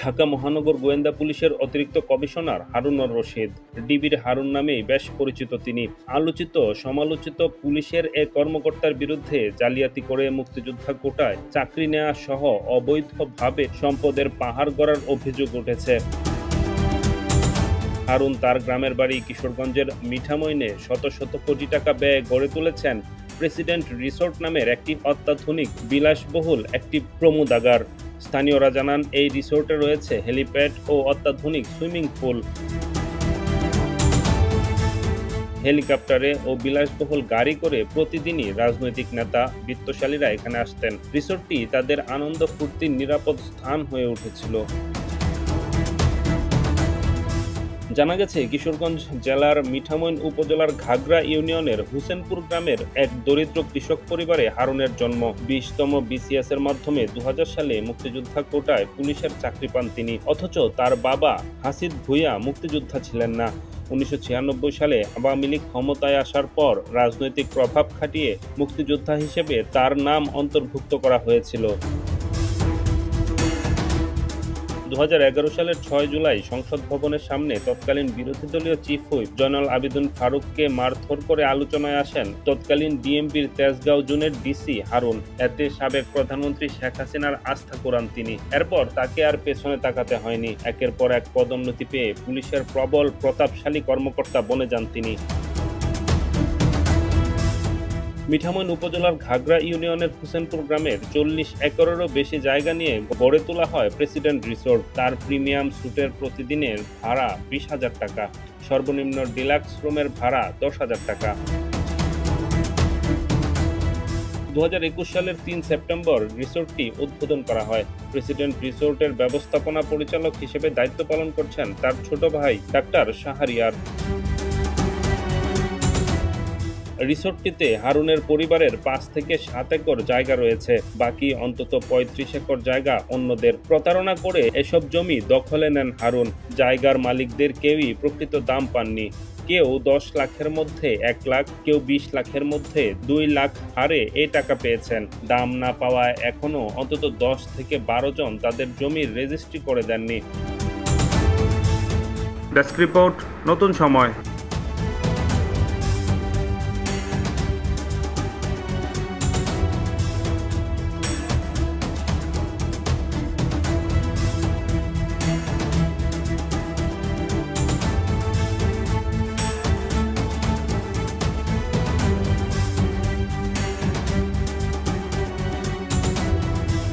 ঢাকা মহানগর গোয়েন্দা পুলিশের অতিরিক্ত কমিশনার হারুনুর রশিদ, ডিবির হারুন নামেই বেশ পরিচিত তিনি। আলোচিত সমালোচিত পুলিশের এ কর্মকর্তার বিরুদ্ধে জালিয়াতি করে মুক্তিযোদ্ধা কোটায় চাকরি নেওয়া সহ অবৈধভাবে সম্পদের পাহাড় গড়ার অভিযোগ উঠেছে। হারুন তার গ্রামের বাড়ি কিশোরগঞ্জের মিঠামইনে শত শত কোটি টাকা ব্যয়ে গড়ে তুলেছেন প্রেসিডেন্ট রিসোর্ট নামের একটি অত্যাধুনিক বিলাসবহুল একটি প্রমোদাগার। স্থানীয়রা জানান, এই রিসোর্টে রয়েছে হেলিপ্যাড ও অত্যাধুনিক সুইমিং পুল। হেলিকপ্টারে ও বিলাসবহুল গাড়ি করে প্রতিদিনই রাজনৈতিক নেতা, বিত্তশালীরা এখানে আসতেন। রিসোর্টটি তাদের আনন্দ ফুর্তির নিরাপদ স্থান হয়ে উঠেছিল। জানা গেছে, কিশোরগঞ্জ জেলার মিঠামইন উপজেলার ঘাগড়া ইউনিয়নের হুসেনপুর গ্রামের এক দরিদ্র কৃষক পরিবারে হারুনের জন্ম। 20তম BCS এর মাধ্যমে 2000 সালে মুক্তিযোদ্ধা কোটায় পুলিশের চাকরি পান তিনি। অথচ তার বাবা হাসিদ ভূঁইয়া মুক্তিযোদ্ধা ছিলেন না। 1996 সালে আওয়ামী লীগ ক্ষমতায় আসার পর রাজনৈতিক প্রভাব খাটিয়ে মুক্তিযোদ্ধা হিসেবে তার নাম অন্তর্ভুক্ত করা হয়েছিল। 2011 সালের 6 জুলাই সংসদ ভবনের সামনে তৎকালীন বিরোধী দলীয় চিফ হুইপ জয়নাল আবেদিন ফারুককে মারধর করে আলোচনায় আসেন তৎকালীন বিএনপির তেজগাঁও জোনের ডিসি হারুন। এতে সাবেক প্রধানমন্ত্রী শেখ হাসিনার আস্থা কুড়ান তিনি। এরপর তাকে আর পেছনে তাকাতে হয়নি। একের পর এক পদোন্নতি পেয়ে পুলিশের প্রবল প্রতাপশালী কর্মকর্তা বনে যান তিনি। মিঠামইন উপজেলার ঘাগড়া ইউনিয়নের হুসেনপুর গ্রামের 40 একরেরও বেশি জায়গা নিয়ে গড়ে তোলা হয় প্রেসিডেন্ট রিসোর্ট। তার প্রিমিয়াম স্যুটের প্রতিদিনের ভাড়া 20,000 টাকা, সর্বনিম্ন ডিলাক্স রুমের ভাড়া 10,000 টাকা। 2021 সালের 3 সেপ্টেম্বর রিসোর্টটি উদ্বোধন করা হয়। প্রেসিডেন্ট রিসোর্টের ব্যবস্থাপনা পরিচালক হিসেবে দায়িত্ব পালন করছেন তার ছোট ভাই ডাক্তার শাহরিয়ার। রিসোর্টটিতে হারুনের পরিবারের 5 থেকে 7 একর জায়গা রয়েছে। বাকি অন্তত 35 একর জায়গা অন্যদের। প্রতারণা করে এসব জমি দখলে নেন হারুন। জায়গার মালিকদের কেউই প্রকৃত দাম পাননি। কেউ 10 লাখের মধ্যে 1 লাখ, কেউ 20 লাখের মধ্যে 2 লাখ হারে এই টাকা পেয়েছেন। দাম না পাওয়ায় এখনো অন্তত 10 থেকে 12 জন তাদের জমির রেজিস্ট্রি করে দেননি। ডেস্ক রিপোর্ট, নতুন সময়।